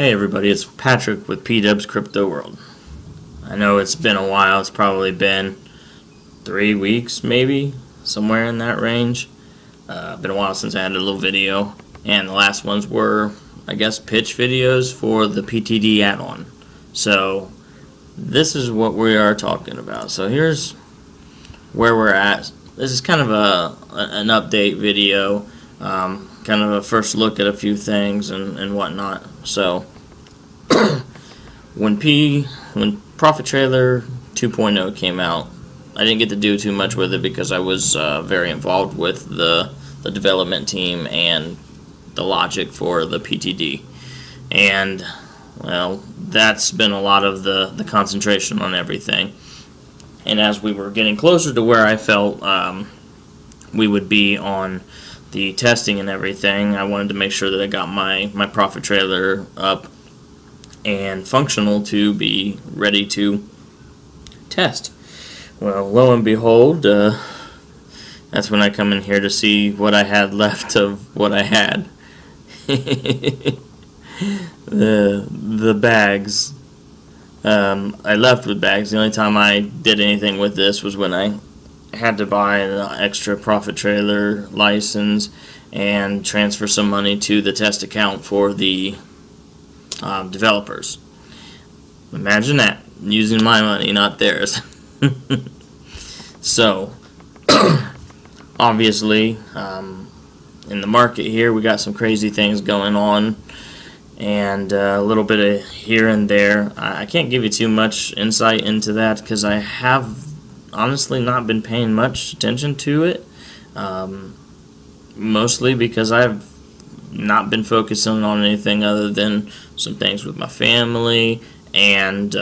Hey everybody, it's Patrick with P-Dub's Crypto World. I know it's been a while, it's probably been 3 weeks maybe, somewhere in that range. Been a while since I had a little video, and the last ones were, I guess, pitch videos for the PTD add-on. So this is what we are talking about. So here's where we're at. This is kind of an update video, kind of a first look at a few things and whatnot. So when Profit Trailer 2.0 came out, I didn't get to do too much with it because I was very involved with the development team and the logic for the PTD, and well, that's been a lot of the concentration on everything. And as we were getting closer to where I felt we would be on the testing and everything, I wanted to make sure that I got my Profit Trailer up and functional to be ready to test. Well, lo and behold, that's when I come in here to see what I had left of what I had. the bags. I left with bags. The only time I did anything with this was when I had to buy an extra Profit Trailer license and transfer some money to the test account for the developers. Imagine that, using my money, not theirs. So obviously in the market here we got some crazy things going on, and a little bit of here and there. I can't give you too much insight into that because I have honestly not been paying much attention to it, mostly because I've not been focusing on anything other than some things with my family and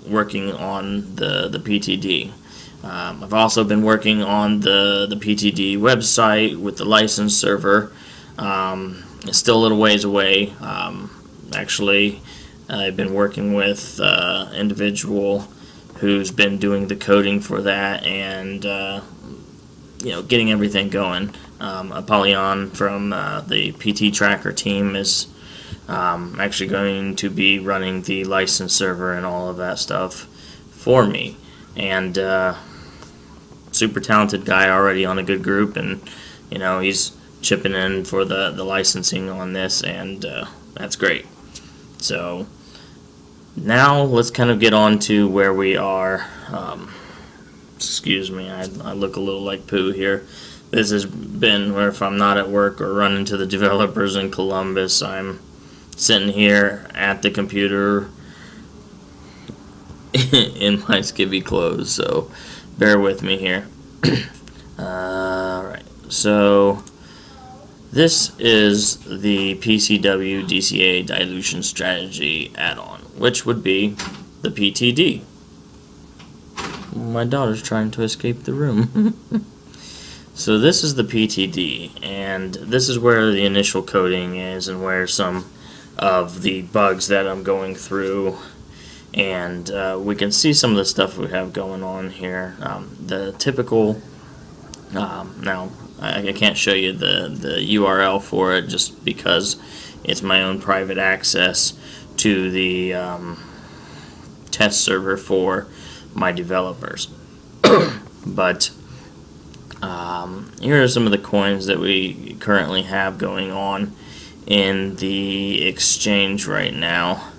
working on the PTD. I've also been working on the PTD website with the license server. It's still a little ways away. Actually, I've been working with an individual who's been doing the coding for that and getting everything going. Apollyon from the PT Tracker team is actually going to be running the license server and all of that stuff for me. And super talented guy, already on a good group, and he's chipping in for the licensing on this, and that's great. So now let's kind of get on to where we are. Excuse me, I look a little like poo here. This has been where, if I'm not at work or running to the developers in Columbus, I'm sitting here at the computer in my skivvy clothes, so bear with me here. Alright, so this is the PCW DCA Dilution Strategy add-on, which would be the PTD. My daughter's trying to escape the room. So this is the PTD, and this is where the initial coding is and where some of the bugs that I'm going through, and we can see some of the stuff we have going on here. The typical, now I can't show you the URL for it just because it's my own private access to the test server for my developers. But here are some of the coins that we currently have going on in the exchange right now,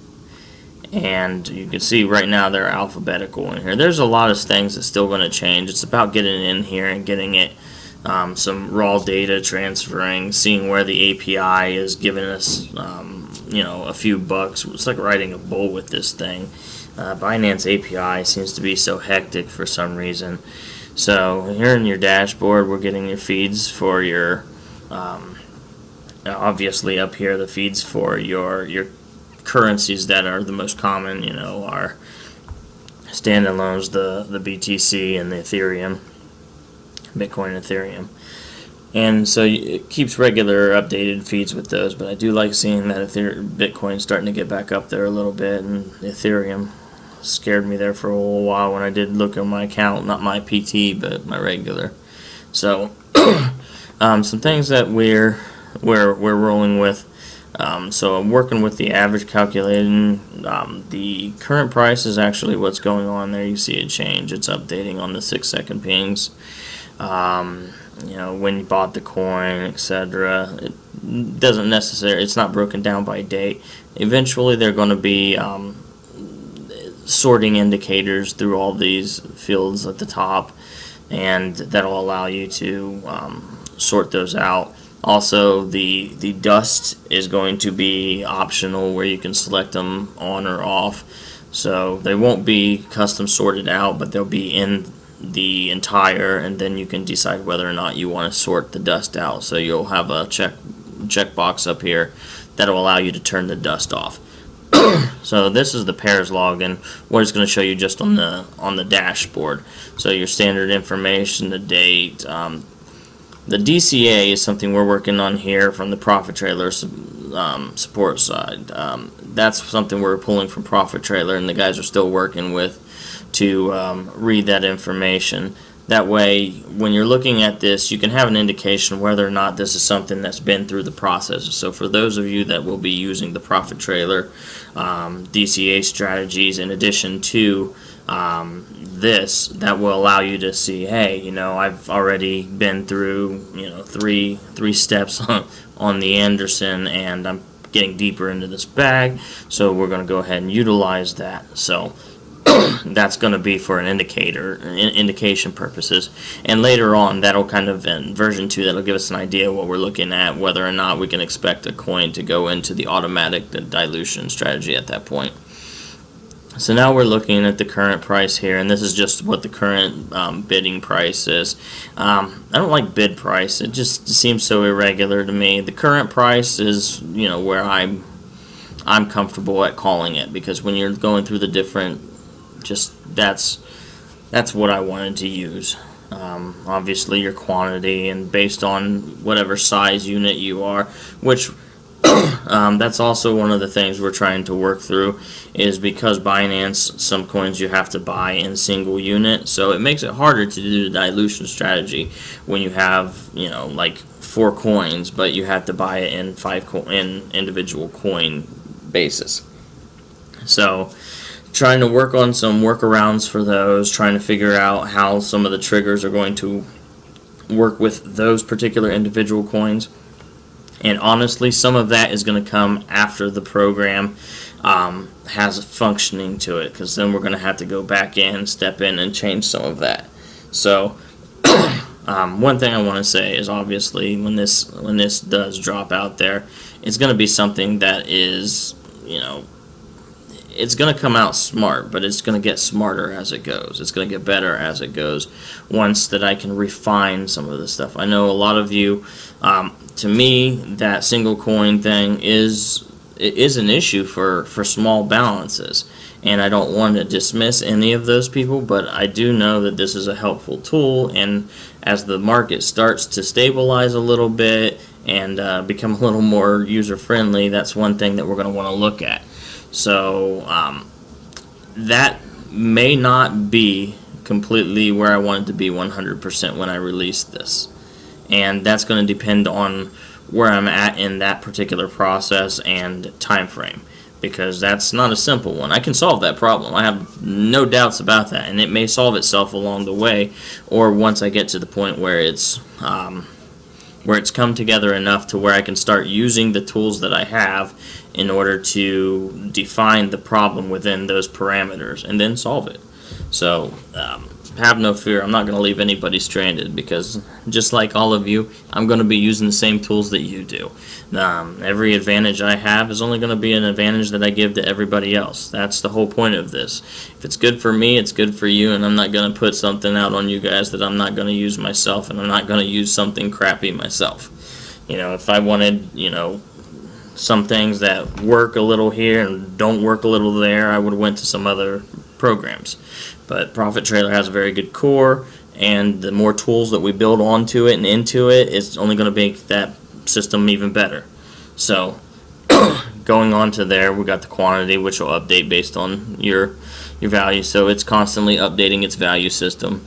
and you can see right now they're alphabetical in here. There's a lot of things that's still going to change. It's about getting in here and getting it some raw data transferring, seeing where the API is giving us a few bucks. It's like riding a bull with this thing. Binance API seems to be so hectic for some reason. So here in your dashboard, we're getting your feeds for your obviously up here the feeds for your currencies that are the most common, our standalones, the BTC and the Ethereum, Bitcoin and Ethereum. And so it keeps regular updated feeds with those, but I do like seeing that Bitcoin's starting to get back up there a little bit, and Ethereum scared me there for a little while when I did look on my account, not my PT but my regular. So some things that we're rolling with. So I'm working with the average calculating. The current price is actually what's going on there. You see it change. It's updating on the 6-second pings. When you bought the coin, etc. It doesn't necessarily, it's not broken down by date. Eventually they're going to be sorting indicators through all these fields at the top, and that'll allow you to sort those out. Also, the dust is going to be optional, where you can select them on or off. So they won't be custom sorted out, but they'll be in the entire, and then you can decide whether or not you want to sort the dust out. So you'll have a checkbox up here that'll allow you to turn the dust off. So this is the pairs log, and what it's going to show you just on the dashboard. So your standard information, the date. The DCA is something we're working on here from the Profit Trailer support side. That's something we're pulling from Profit Trailer, and the guys are still working with to read that information. That way, when you're looking at this, you can have an indication whether or not this is something that's been through the process. So for those of you that will be using the Profit Trailer DCA strategies in addition to this, that will allow you to see, hey, I've already been through three steps on the Anderson, and I'm getting deeper into this bag, so we're going to go ahead and utilize that. So that's going to be for an indication purposes, and later on that'll kind of, in version 2, that'll give us an idea of what we're looking at, whether or not we can expect a coin to go into the automatic dilution strategy at that point. So now we're looking at the current price here, and this is just what the current bidding price is. I don't like bid price. It just seems so irregular to me. The current price is, where I'm comfortable at calling it, because when you're going through the different, that's what I wanted to use. Obviously your quantity, and based on whatever size unit you are, which that's also one of the things we're trying to work through, is because Binance, some coins you have to buy in single unit, so it makes it harder to do the dilution strategy when you have like 4 coins, but you have to buy it in individual coin basis. So trying to work on some workarounds for those, trying to figure out how some of the triggers are going to work with those particular individual coins. And honestly, some of that is going to come after the program has functioning to it, because then we're going to have to go back in, step in, and change some of that. So one thing I want to say is, obviously, when this does drop out there, it's going to be something that is, it's going to come out smart, but it's going to get smarter as it goes. It's going to get better as it goes, once that I can refine some of this stuff. I know a lot of you, to me, that single coin thing is an issue for small balances, and I don't want to dismiss any of those people, but I do know that this is a helpful tool, and as the market starts to stabilize a little bit and become a little more user-friendly, that's one thing that we're going to want to look at. So that may not be completely where I want it to be 100% when I release this, and that's going to depend on where I'm at in that particular process and time frame, because that's not a simple one. I can solve that problem. I have no doubts about that, and it may solve itself along the way, or once I get to the point where it's come together enough to where I can start using the tools that I have in order to define the problem within those parameters and then solve it. So have no fear, I'm not going to leave anybody stranded, because just like all of you, I'm going to be using the same tools that you do. Every advantage I have is only going to be an advantage that I give to everybody else. That's the whole point of this. If it's good for me, it's good for you, and I'm not going to put something out on you guys that I'm not going to use myself, and I'm not going to use something crappy myself. If I wanted, some things that work a little here and don't work a little there, I would have went to some other programs. But Profit Trailer has a very good core, and the more tools that we build onto it and into it, it's only going to make that system even better. So going on to there, we got the quantity, which will update based on your value, so it's constantly updating its value system.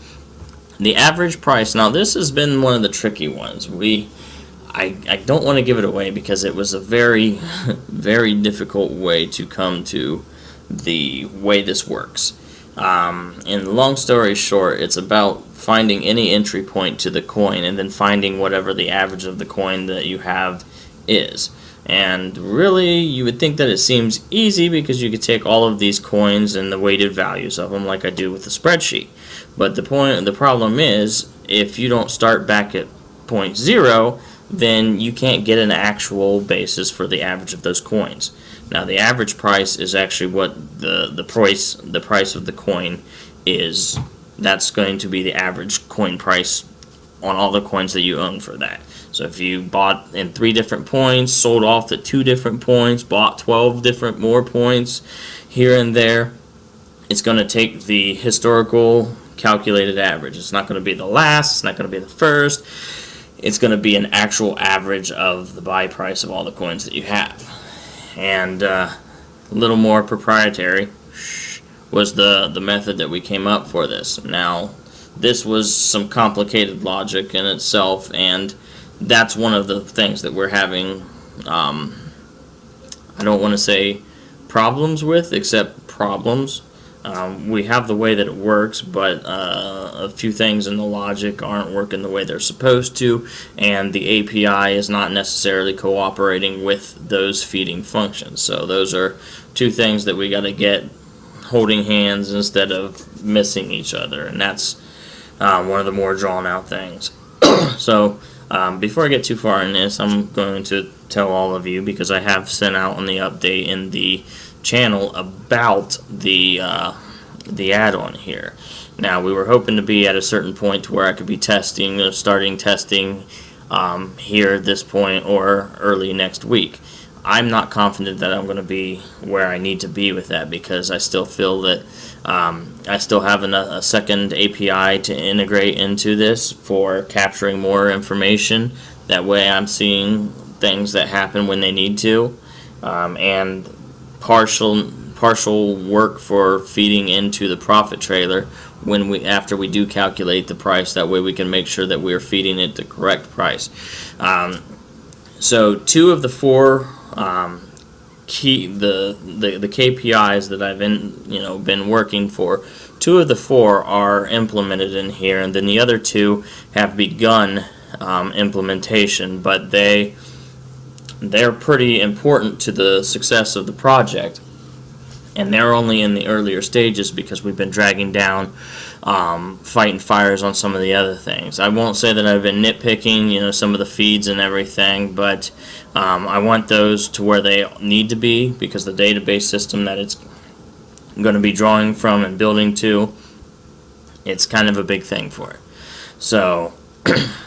The average price, now this has been one of the tricky ones. I don't want to give it away because it was a very, very difficult way to come to the way this works. And long story short, it's about finding any entry point to the coin and then finding whatever the average of the coin that you have is. And really, you would think that it seems easy because you could take all of these coins and the weighted values of them like I do with the spreadsheet. But the problem is, if you don't start back at point 0, then you can't get an actual basis for the average of those coins. Now, the average price is actually what the price of the coin is. That's going to be the average coin price on all the coins that you own for that. So if you bought in 3 different points, sold off at 2 different points, bought 12 different more points here and there, it's going to take the historical calculated average. It's not going to be the last, it's not going to be the first. It's going to be an actual average of the buy price of all the coins that you have. And a little more proprietary was the method that we came up for this. Now, this was some complicated logic in itself, and that's one of the things that we're having, I don't want to say problems with, except problems. We have the way that it works, but a few things in the logic aren't working the way they're supposed to, and the API is not necessarily cooperating with those feeding functions. So those are 2 things that we got to get holding hands instead of missing each other, and that's one of the more drawn out things. So before I get too far in this, I'm going to tell all of you, because I have sent out on the update in the channel about the add-on here. Now, we were hoping to be at a certain point to where I could be testing, starting testing here at this point or early next week. I'm not confident that I'm going to be where I need to be with that, because I still feel that I still have a second API to integrate into this for capturing more information. That way I'm seeing things that happen when they need to, and partial work for feeding into the profit trailer after we do calculate the price. That way we can make sure that we're feeding it the correct price. So 2 of the 4 the KPIs that I've been working for, 2 of the 4 are implemented in here, and then the other 2 have begun implementation, but they're pretty important to the success of the project, and they're only in the earlier stages because we've been dragging down, fighting fires on some of the other things. I won't say that I've been nitpicking, some of the feeds and everything, but I want those to where they need to be, because the database system that it's going to be drawing from and building to, it's kind of a big thing for it. So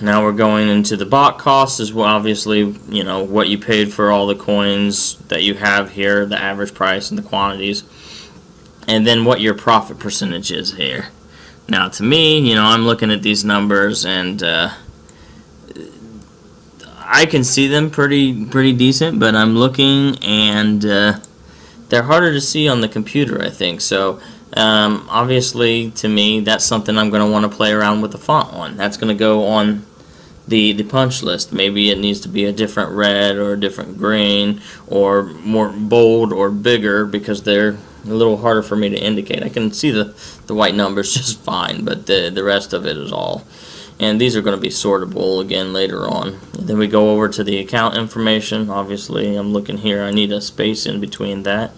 now we're going into the bot cost as well. Obviously, what you paid for all the coins that you have here, the average price and the quantities, and then what your profit percentage is here. Now, to me, I'm looking at these numbers, and I can see them pretty decent, but I'm looking, and they're harder to see on the computer, I think. So obviously, to me, that's something I'm going to want to play around with the font on. That's going to go on the punch list. Maybe it needs to be a different red or a different green or more bold or bigger, because they're a little harder for me to indicate. I can see the white numbers just fine, but the rest of it is all. And these are going to be sortable again later on. And then we go over to the account information. Obviously, I'm looking here. I need a space in between that.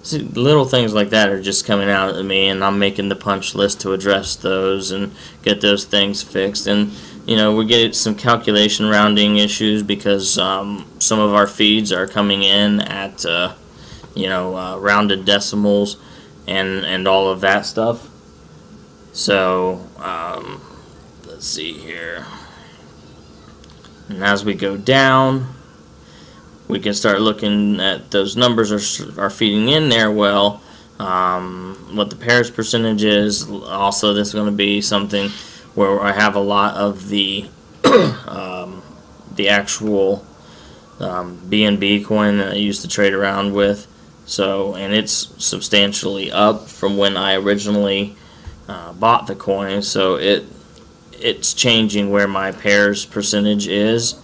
So little things like that are just coming out at me, and I'm making the punch list to address those and get those things fixed. And we get some calculation rounding issues because some of our feeds are coming in at rounded decimals and all of that stuff. So let's see here. And as we go down, we can start looking at those numbers are feeding in there well. What the pairs percentage is. Also, this is going to be something where I have a lot of the actual BNB coin that I used to trade around with. So, and it's substantially up from when I originally bought the coin. So it's changing where my pairs percentage is.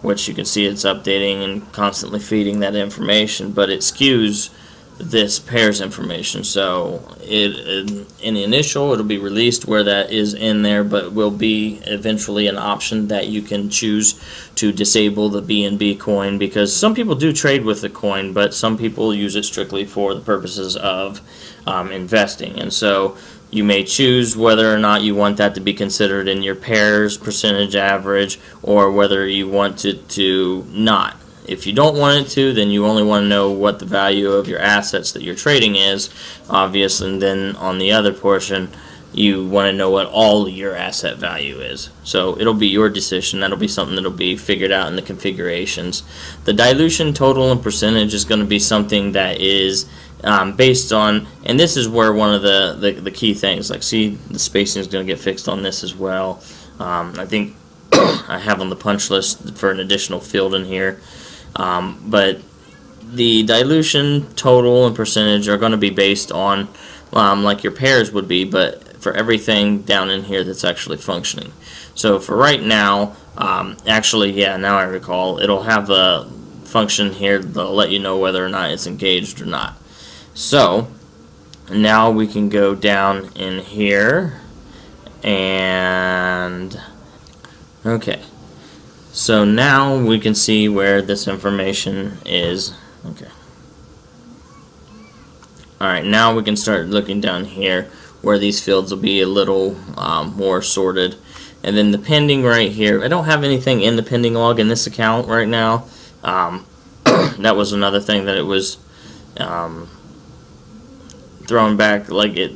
which you can see it's updating and constantly feeding that information, but it skews this pairs information. So in the initial, it'll be released where that is in there, but will be eventually an option that you can choose to disable the BNB coin, because some people do trade with the coin, but some people use it strictly for the purposes of investing. And so you may choose whether or not you want that to be considered in your pairs percentage average, or whether you want it to not. If you don't want it to, then you only want to know what the value of your assets that you're trading is, obviously, and then on the other portion, you want to know what all your asset value is. So it'll be your decision. That'll be something that'll be figured out in the configurations. The dilution total and percentage is going to be something that is based on, and this is where one of the key things, like, see, the spacing is going to get fixed on this as well. I think I have on the punch list for an additional field in here. But the dilution total and percentage are going to be based on like your pairs would be, but for everything down in here that's actually functioning. So for right now, actually, yeah, now I recall, it'll have a function here that'll let you know whether or not it's engaged or not. So now we can go down in here and okay. So now we can see where this information is. Okay. Alright, now we can start looking down here where these fields will be a little more sorted. And then the pending right here, I don't have anything in the pending log in this account right now. That was another thing that it was thrown back. Like, it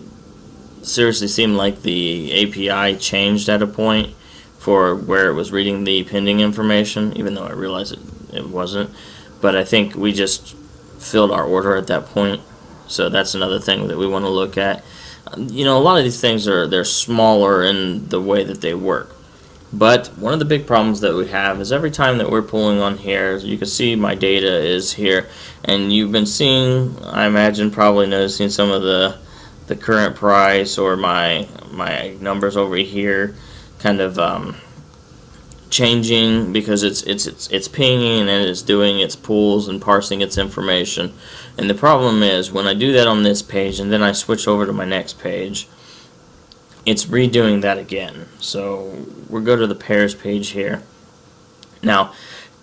seriously seemed like the API changed at a point for where it was reading the pending information, even though I realized it wasn't. But I think we just filled our order at that point, so that's another thing that we want to look at. You know, a lot of these things they're smaller in the way that they work, but one of the big problems that we have is every time that we're pulling on here, you can see my data is here, and you've been seeing, I imagine, probably noticing some of the current price or my numbers over here kind of changing, because it's pinging and it's doing its pulls and parsing its information. And the problem is, when I do that on this page and then I switch over to my next page, it's redoing that again. So we'll go to the pairs page here. Now,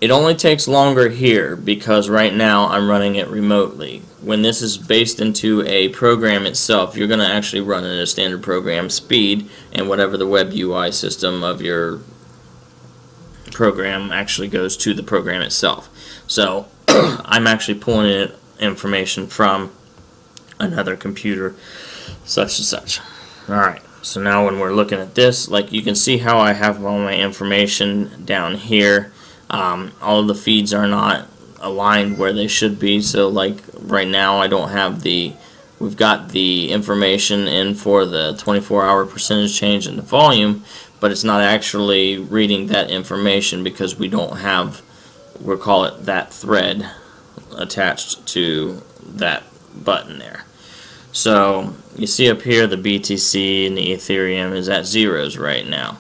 it only takes longer here because right now I'm running it remotely. When this is based into a program itself, you're going to actually run it at a standard program speed, and whatever the web UI system of your program actually goes to the program itself. So I'm actually pulling in information from another computer, such and such. Alright, so now when we're looking at this, like, you can see how I have all my information down here. All of the feeds are not aligned where they should be, so like right now I don't have we've got the information in for the 24-hour percentage change in the volume, but it's not actually reading that information because we don't have, we'll call it, that thread attached to that button there. So you see up here the BTC and the Ethereum is at zeros right now.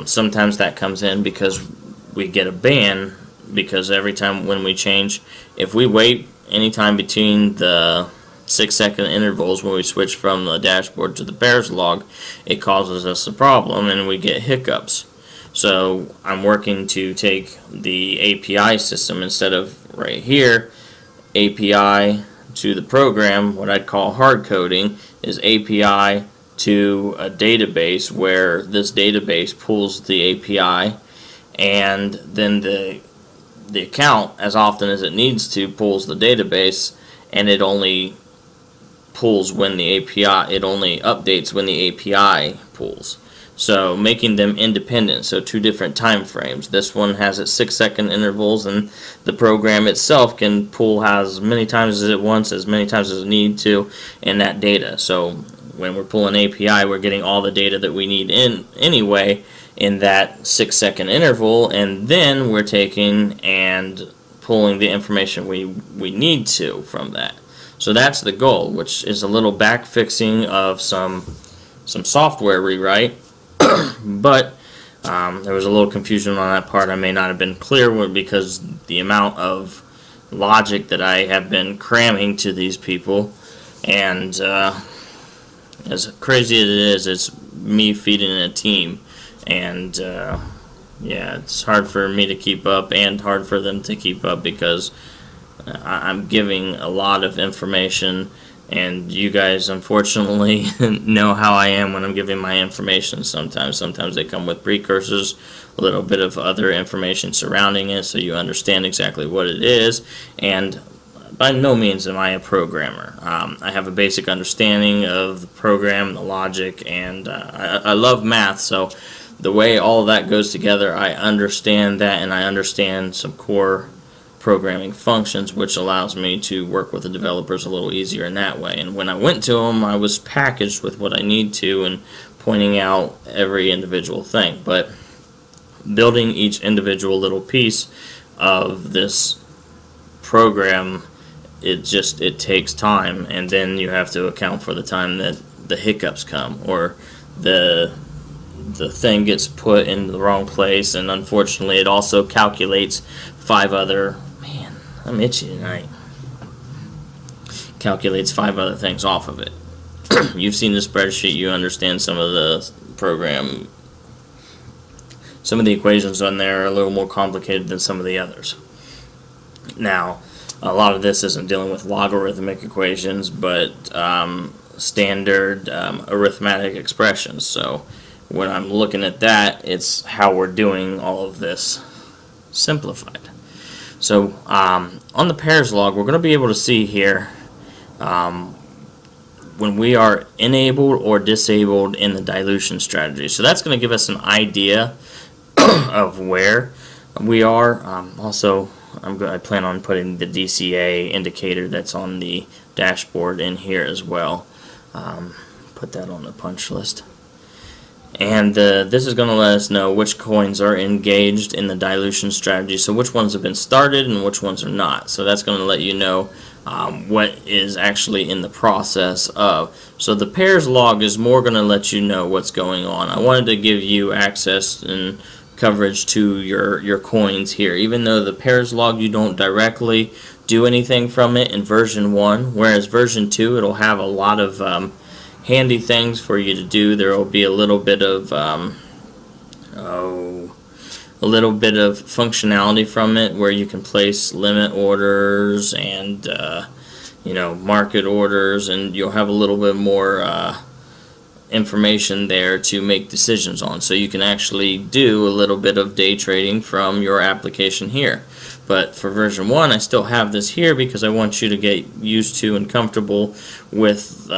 Sometimes that comes in because we get a ban, because every time when we change, if we wait anytime between the 6-second intervals when we switch from the dashboard to the pairs log, it causes us a problem and we get hiccups. So I'm working to take the API system, instead of right here, API to the program, what I'd call hard coding is API to a database, where this database pulls the API, and then the account, as often as it needs to, pulls the database, and it only pulls when the API, it only updates when the API pulls. So making them independent, so two different time frames. This one has its 6-second intervals, and the program itself can pull as many times as it wants, as many times as it needs to, in that data. So when we're pulling API, we're getting all the data that we need in anyway in that 6-second interval, and then we're taking and pulling the information we need to from that. So that's the goal, which is a little back fixing of some software rewrite. But There was a little confusion on that part. I may not have been clear with, because the amount of logic that I have been cramming to these people, and as crazy as it is, it's me feeding a team, and yeah, it's hard for me to keep up and hard for them to keep up, because I'm giving a lot of information, and you guys unfortunately know how I am when I'm giving my information. Sometimes they come with precursors, a little bit of other information surrounding it, so you understand exactly what it is. And by no means am I a programmer. I have a basic understanding of the program, the logic, and I love math, so the way all of that goes together, I understand that, and I understand some core programming functions, which allows me to work with the developers a little easier in that way. And when I went to them, I was packaged with what I need to and pointing out every individual thing. But building each individual little piece of this program, it takes time, and then you have to account for the time that the hiccups come, or the thing gets put in the wrong place, and unfortunately it also calculates 5 other, man, I'm itchy tonight, calculates 5 other things off of it. You've seen the spreadsheet, you understand some of the program. Some of the equations on there are a little more complicated than some of the others. Now, a lot of this isn't dealing with logarithmic equations, but standard arithmetic expressions. So when I'm looking at that, it's how we're doing all of this simplified. So on the pairs log, we're going to be able to see here when we are enabled or disabled in the dilution strategy. So that's going to give us an idea of where we are. Also, I plan on putting the DCA indicator that's on the dashboard in here as well. Put that on the punch list. And this is going to let us know which coins are engaged in the dilution strategy, so which ones have been started and which ones are not. So that's going to let you know what is actually in the process of. So the pairs log is more going to let you know what's going on. I wanted to give you access and coverage to your coins here, even though the pairs log, you don't directly do anything from it in version 1, whereas version 2 it'll have a lot of handy things for you to do. There will be a little bit of functionality from it where you can place limit orders and market orders, and you'll have a little bit more information there to make decisions on. So you can actually do a little bit of day trading from your application here. But for version 1, I still have this here because I want you to get used to and comfortable with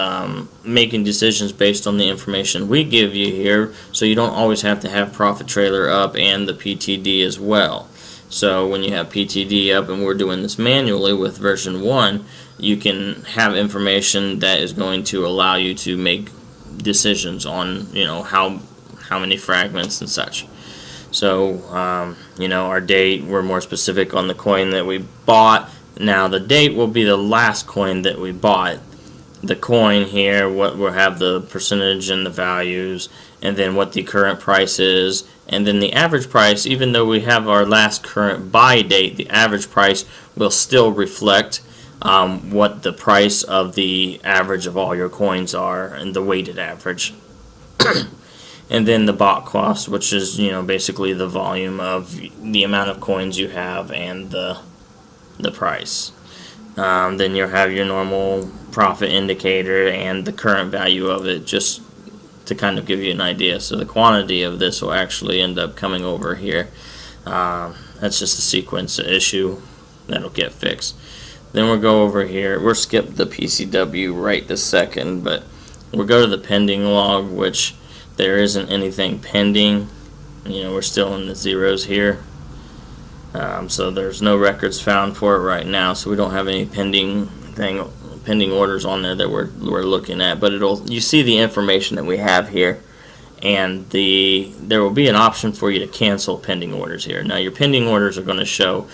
making decisions based on the information we give you here, so you don't always have to have profit trailer up and the PTD as well. So when you have PTD up and we're doing this manually with version 1, you can have information that is going to allow you to make decisions on how many fragments and such. So our date, we're more specific on the coin that we bought. Now the date will be the last coin that we bought. The coin here, what will have the percentage and the values, and then what the current price is, and then the average price. Even though we have our last current buy date, the average price will still reflect what the price of the average of all your coins are, and the weighted average. And then the bot cost, which is basically the volume of the amount of coins you have and the price. Then you'll have your normal profit indicator and the current value of it, just to kind of give you an idea. So the quantity of this will actually end up coming over here. That's just a sequence issue that'll get fixed. Then we'll go over here. We'll skip the PCW right this second, but we'll go to the pending log, which there isn't anything pending. We're still in the zeros here. So there's no records found for it right now, so we don't have any pending orders on there that we're looking at. But you see the information that we have here, and there will be an option for you to cancel pending orders here. Now your pending orders are going to show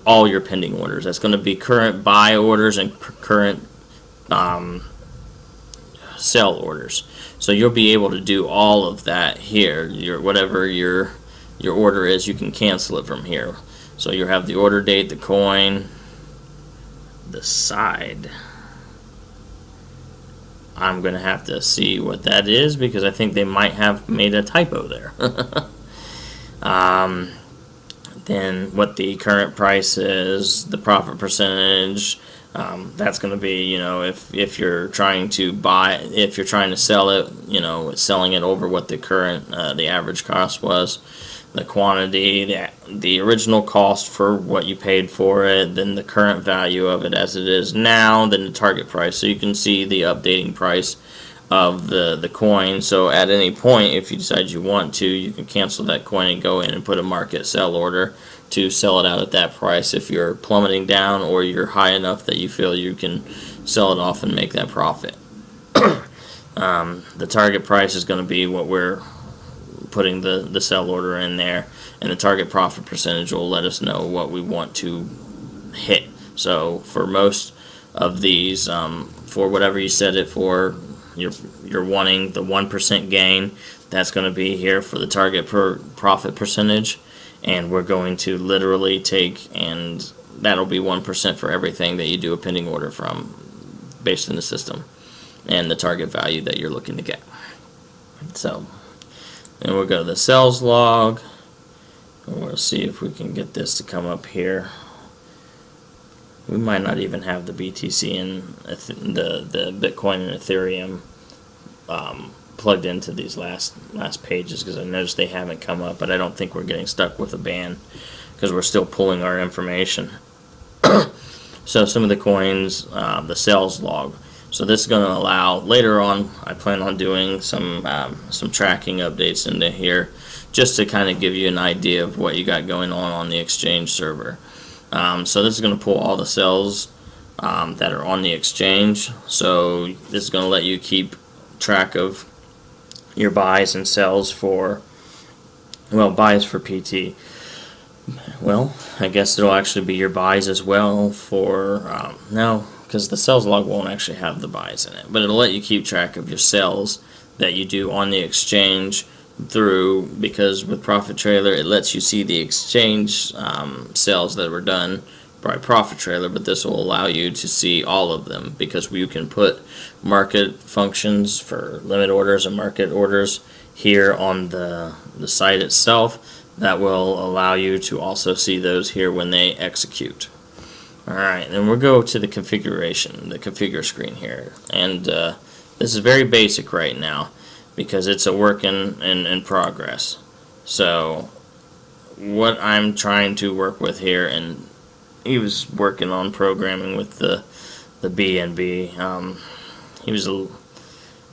all your pending orders. That's going to be current buy orders and current sell orders. So you'll be able to do all of that here. Whatever your order is, you can cancel it from here. So you'll have the order date, the coin, the side. I'm going to have to see what that is because I think they might have made a typo there. Then what the current price is, the profit percentage. That's going to be, you know, if you're trying to buy, if you're trying to sell it, you know, selling it over what the current, the average cost was, the quantity, the original cost for what you paid for it, then the current value of it as it is now, then the target price. So you can see the updating price of the coin. So at any point, if you decide you want to, you can cancel that coin and go in and put a market sell order to sell it out at that price if you're plummeting down or you're high enough that you feel you can sell it off and make that profit. The target price is going to be what we're putting the sell order in there, and the target profit percentage will let us know what we want to hit. So for most of these, for whatever you set it for, you're wanting the 1% gain. That's going to be here for the target profit percentage, and we're going to literally take, and that'll be 1% for everything that you do a pending order from based in the system and the target value that you're looking to get. So then we'll go to the sales log, and we'll see if we can get this to come up here. We might not even have the BTC and the Bitcoin and Ethereum plugged into these last pages because I noticed they haven't come up, but I don't think we're getting stuck with a ban because we're still pulling our information. So some of the coins, the sales log. So this is going to allow, later on, I plan on doing some tracking updates into here just to kind of give you an idea of what you got going on the exchange server. So this is going to pull all the sales that are on the exchange. So this is going to let you keep track of your buys and sells for, well, buys for PT. Well, I guess it'll actually be your buys as well for, no, because the sales log won't actually have the buys in it, but it'll let you keep track of your sales that you do on the exchange through, because with Profit Trailer it lets you see the exchange sales that were done by Profit Trailer, but this will allow you to see all of them because you can put market functions for limit orders and market orders here on the site itself that will allow you to also see those here when they execute. Alright, then we'll go to the configuration, the configure screen here, and this is very basic right now because it's a work in progress. So what I'm trying to work with here, and he was working on programming with the BNB. He was a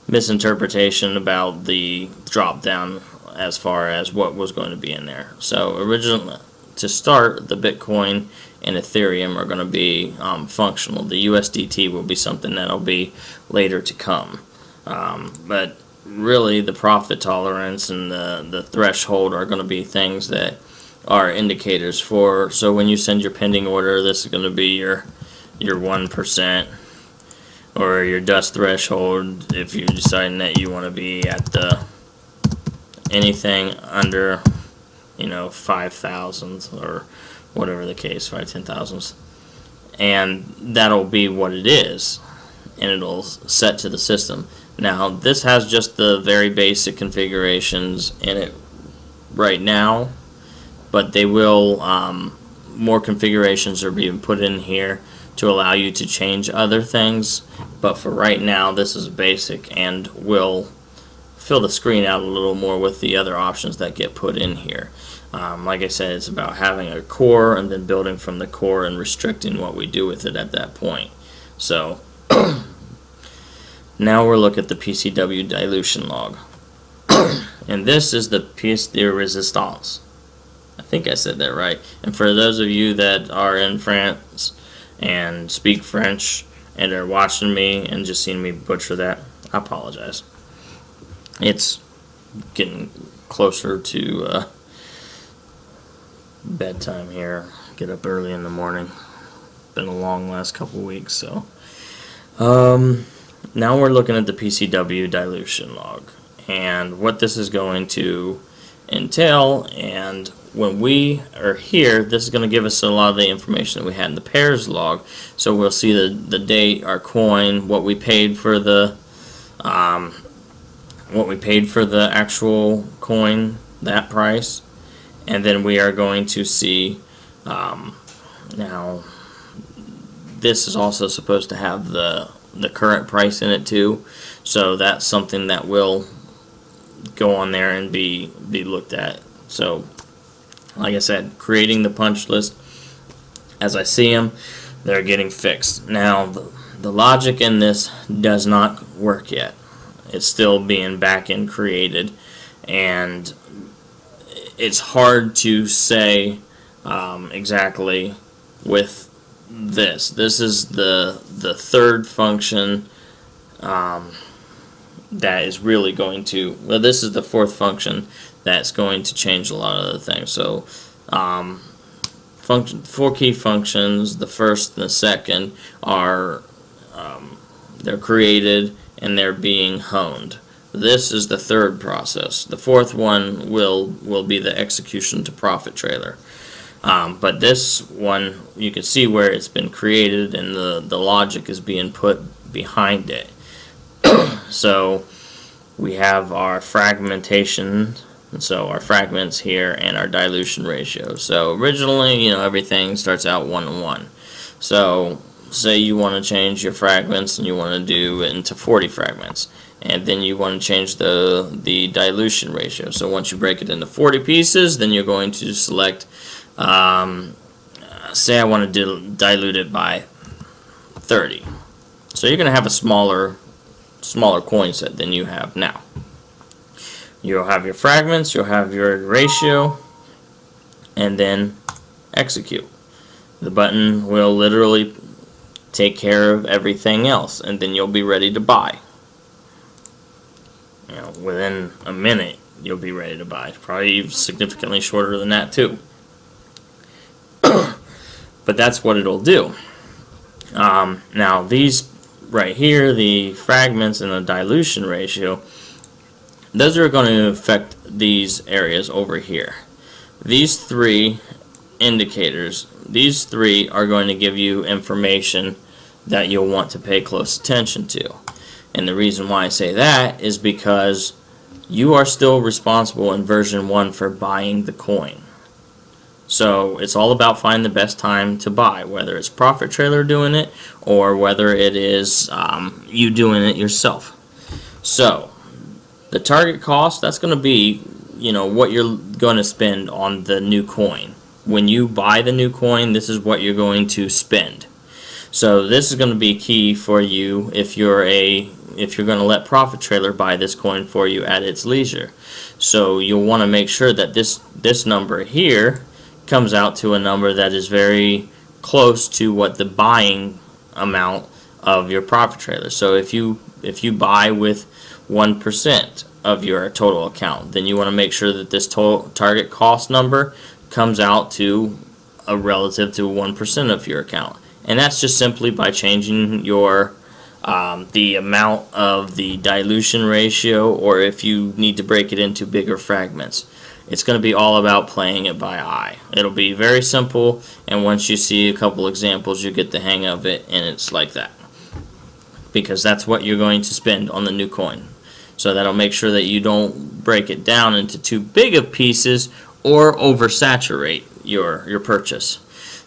misinterpretation about the drop down as far as what was going to be in there. So originally, to start, the Bitcoin and Ethereum are going to be functional. The USDT will be something that'll be later to come. But really, the profit tolerance and the threshold are going to be things that are indicators for. So when you send your pending order, this is going to be your 1%, or your dust threshold if you're deciding that you want to be at the anything under, you know, 5,000 or whatever the case, 5-10,000, and that'll be what it is, and it'll set to the system. Now this has just the very basic configurations in it right now, but they will more configurations are being put in here to allow you to change other things, but for right now this is basic, and will fill the screen out a little more with the other options that get put in here. Like I said, it's about having a core and then building from the core and restricting what we do with it at that point. So now we'll look at the PCW Dilution Log. And this is the pièce de résistance. I think I said that right. And for those of you that are in France and speak French and are watching me and just seeing me butcher that, I apologize. It's getting closer to bedtime here. Get up early in the morning. Been a long last couple weeks, so Now we're looking at the PCW dilution log and what this is going to entail. And when we are here, this is going to give us a lot of the information that we had in the pairs log. So we'll see the date, our coin, what we paid for the actual coin, that price, and then we are going to see now this is also supposed to have the current price in it too, so that's something that will go on there and be looked at. So like I said, creating the punch list as I see them, they're getting fixed. Now the logic in this does not work yet. It's still being back-end created, and it's hard to say exactly with this. This is the third function that is really going to, well, this is the fourth function that's going to change a lot of the things. So four key functions, the first and the second are they're created and they're being honed. This is the third process. The fourth one will be the execution to profit trailer. But this one, you can see where it's been created and the logic is being put behind it. So we have our fragmentation, and so our fragments here, and our dilution ratio. So originally, everything starts out 1 to 1. So say you want to change your fragments and you want to do it into 40 fragments, and then you want to change the dilution ratio. So once you break it into 40 pieces, then you're going to select, say I want to dilute it by 30. So you're going to have a smaller coin set than you have now. You'll have your fragments, you'll have your ratio, and then execute. The button will literally take care of everything else, and then you'll be ready to buy. Within a minute you'll be ready to buy. Probably significantly shorter than that too. But that's what it'll do. Now these right here, the fragments and the dilution ratio, those are going to affect these areas over here. These three indicators, these three are going to give you information that you'll want to pay close attention to. And the reason why I say that is because you are still responsible in version 1 for buying the coin. So it's all about finding the best time to buy, whether it's Profit Trailer doing it or whether it is you doing it yourself. So the target cost, that's going to be what you're going to spend on the new coin. When you buy the new coin, this is what you're going to spend. So this is going to be key for you if you're going to let Profit Trailer buy this coin for you at its leisure. So you'll want to make sure that this number here comes out to a number that is very close to what the buying amount of your Profit Trailer. So if you buy with 1% of your total account, then you want to make sure that this total target cost number comes out to a relative to 1% of your account. And that's just simply by changing your the amount of the dilution ratio, or if you need to break it into bigger fragments. It's going to be all about playing it by eye. It'll be very simple, and once you see a couple examples, you get the hang of it, and it's like that. Because that's what you're going to spend on the new coin. So that'll make sure that you don't break it down into too big of pieces or oversaturate your purchase.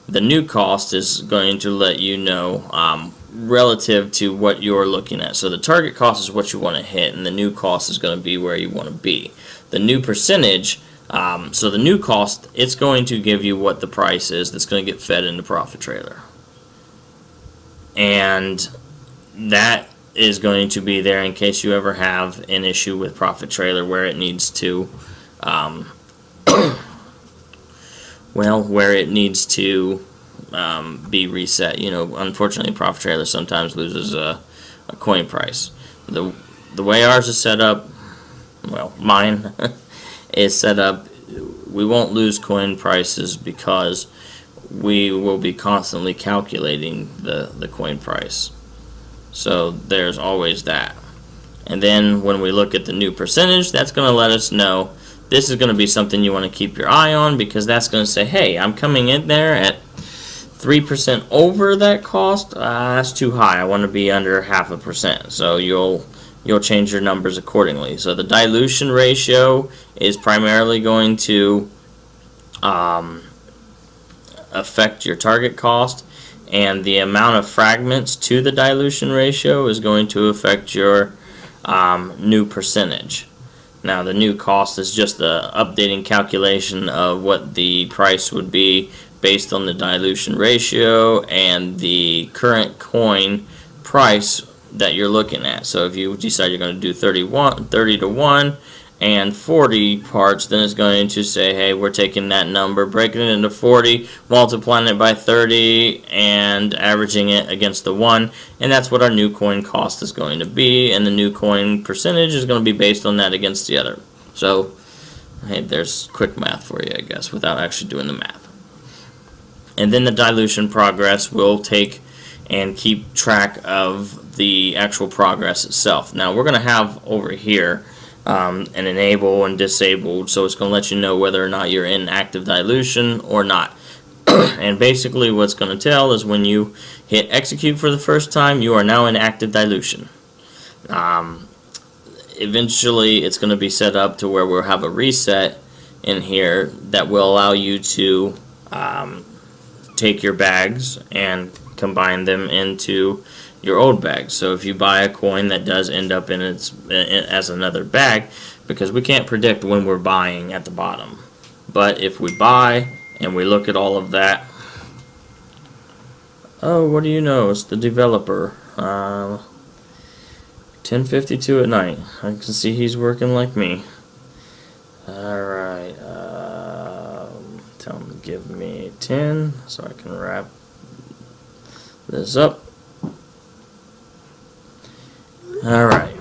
The new cost is going to let you know relative to what you're looking at. So the target cost is what you want to hit, and the new cost is going to be where you want to be. The new percentage, so the new cost, it's going to give you what the price is that's going to get fed into Profit Trailer. And that is going to be there in case you ever have an issue with Profit Trailer where it needs to be reset. Unfortunately, Profit Trailer sometimes loses a coin price. The way ours is set up, well, mine is set up, we won't lose coin prices because we will be constantly calculating the coin price. So there's always that. And then when we look at the new percentage, that's going to let us know this is going to be something you want to keep your eye on, because that's going to say, hey, I'm coming in there at 3% over that cost. That's too high. I want to be under 0.5%. So you'll change your numbers accordingly. So the dilution ratio is primarily going to affect your target cost, and the amount of fragments to the dilution ratio is going to affect your new percentage. Now the new cost is just the updating calculation of what the price would be based on the dilution ratio and the current coin price that you're looking at. So if you decide you're going to do 30 to 1 and 40 parts, then it's going to say, hey, we're taking that number, breaking it into 40, multiplying it by 30, and averaging it against the 1, and that's what our new coin cost is going to be, and the new coin percentage is going to be based on that against the other. So, hey, there's quick math for you, I guess, without actually doing the math. And then the dilution progress will take and keep track of the actual progress itself. Now, we're going to have over here an enable and disabled, so it's going to let you know whether or not you're in active dilution or not. And basically what's going to tell is when you hit execute for the first time, you are now in active dilution. Eventually it's going to be set up to where we'll have a reset in here that will allow you to take your bags and combine them into your old bag. So if you buy a coin that does end up in as another bag, because we can't predict when we're buying at the bottom, but if we buy and we look at all of that, oh, what do you know, it's the developer. 10:52 at night. I can see he's working like me. Alright, tell him to give me 10 so I can wrap this up. Alright,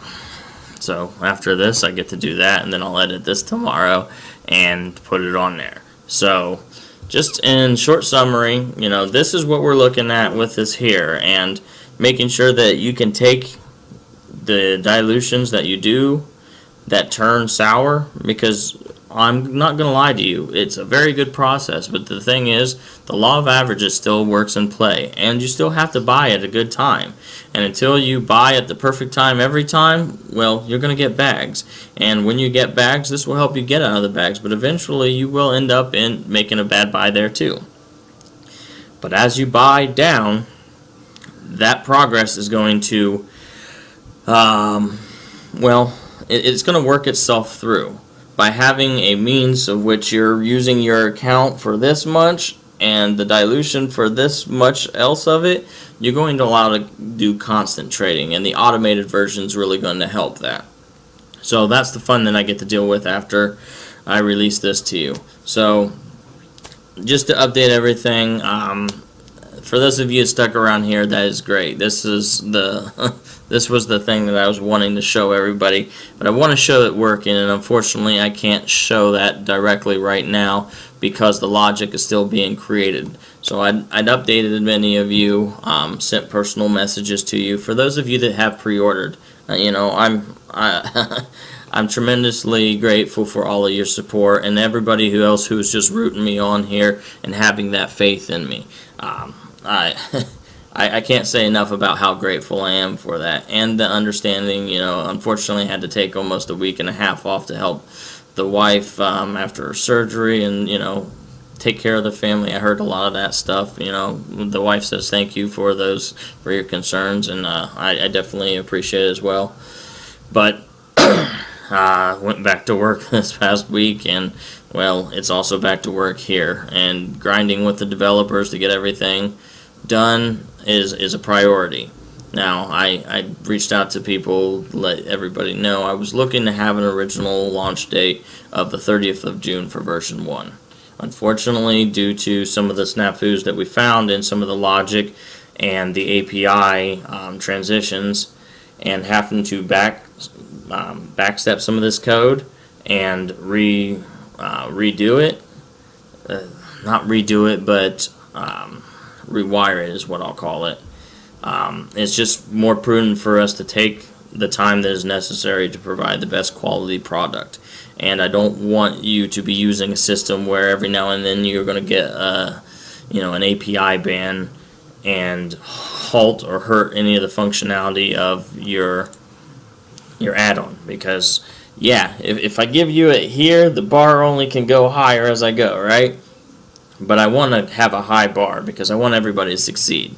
so after this I get to do that, and then I'll edit this tomorrow and put it on there. So just in short summary, you know, this is what we're looking at with this here, and making sure that you can take the dilutions that you do that turn sour, because I'm not going to lie to you, it's a very good process, but the thing is, the law of averages still works in play, and you still have to buy at a good time. And until you buy at the perfect time every time, well, you're going to get bags. And when you get bags, this will help you get out of the bags, but eventually you will end up in making a bad buy there too. But as you buy down, that progress is going to, well, it's going to work itself through. By having a means of which you're using your account for this much and the dilution for this much else of it, you're going to allow to do constant trading, and the automated version is really going to help that. So that's the fun that I get to deal with after I release this to you. So just to update everything, for those of you stuck around here, that is great. This is the this was the thing that I was wanting to show everybody, but I want to show it working, and unfortunately I can't show that directly right now because the logic is still being created. So I'd updated many of you, sent personal messages to you. For those of you that have pre-ordered, you know, I'm tremendously grateful for all of your support, and everybody else who's just rooting me on here and having that faith in me. I can't say enough about how grateful I am for that, and the understanding. You know, unfortunately I had to take almost a week and a half off to help the wife after her surgery, and, you know, take care of the family. I heard a lot of that stuff. You know, the wife says thank you for your concerns, and I definitely appreciate it as well. But went back to work this past week, and, well, it's also back to work here, and grinding with the developers to get everything done is a priority. Now, I reached out to people, let everybody know I was looking to have an original launch date of the 30th of June for version 1. Unfortunately, due to some of the snafus that we found in some of the logic and the API transitions, and having to backstep some of this code and redo it, not redo it, but rewire it is what I'll call it. It's just more prudent for us to take the time that is necessary to provide the best quality product. And I don't want you to be using a system where every now and then you're going to get an API ban and halt or hurt any of the functionality of your add-on. Because yeah, if I give you it here, the bar only can go higher as I go, right? But I want to have a high bar because I want everybody to succeed,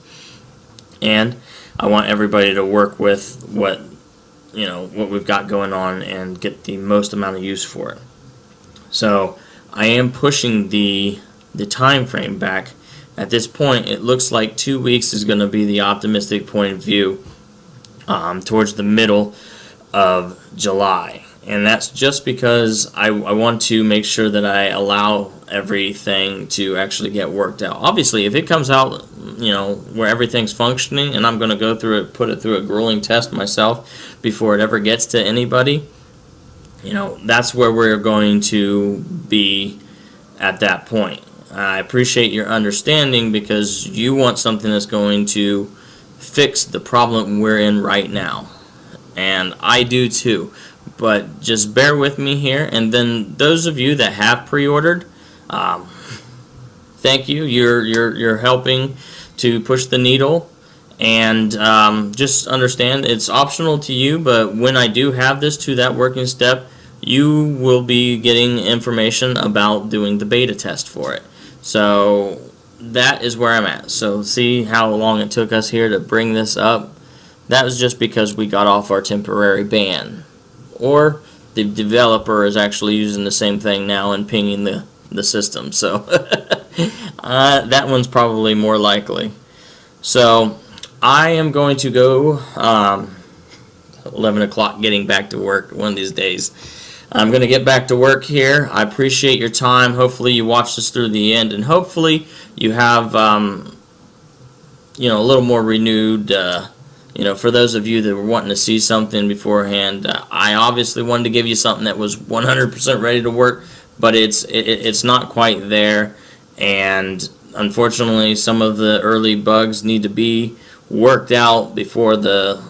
and I want everybody to work with what we've got going on and get the most amount of use for it. So I am pushing the time frame back. At this point, it looks like 2 weeks is going to be the optimistic point of view, towards the middle of July. And that's just because I want to make sure that I allow everything to actually get worked out. Obviously, if it comes out, where everything's functioning, and I'm going to go through it, put it through a grueling test myself before it ever gets to anybody, that's where we're going to be at that point. I appreciate your understanding because you want something that's going to fix the problem we're in right now. And I do too. But just bear with me here, and then those of you that have pre-ordered, thank you. You're helping to push the needle, and just understand it's optional to you. But when I do have this to that working step, you will be getting information about doing the beta test for it. So that is where I'm at. So see how long it took us here to bring this up. That was just because we got off our temporary ban. Or the developer is actually using the same thing now and pinging the system. So that one's probably more likely. So I am going to go 11 o'clock getting back to work one of these days. I'm going to get back to work here. I appreciate your time. Hopefully you watched this through the end, and hopefully you have a little more renewed for those of you that were wanting to see something beforehand. I obviously wanted to give you something that was 100% ready to work, but it's not quite there, and unfortunately some of the early bugs need to be worked out before the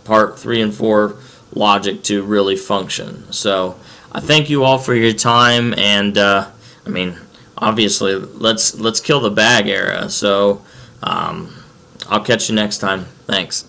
part 3 and 4 logic to really function. So I thank you all for your time, and obviously let's kill the bag era. So I'll catch you next time. Thanks.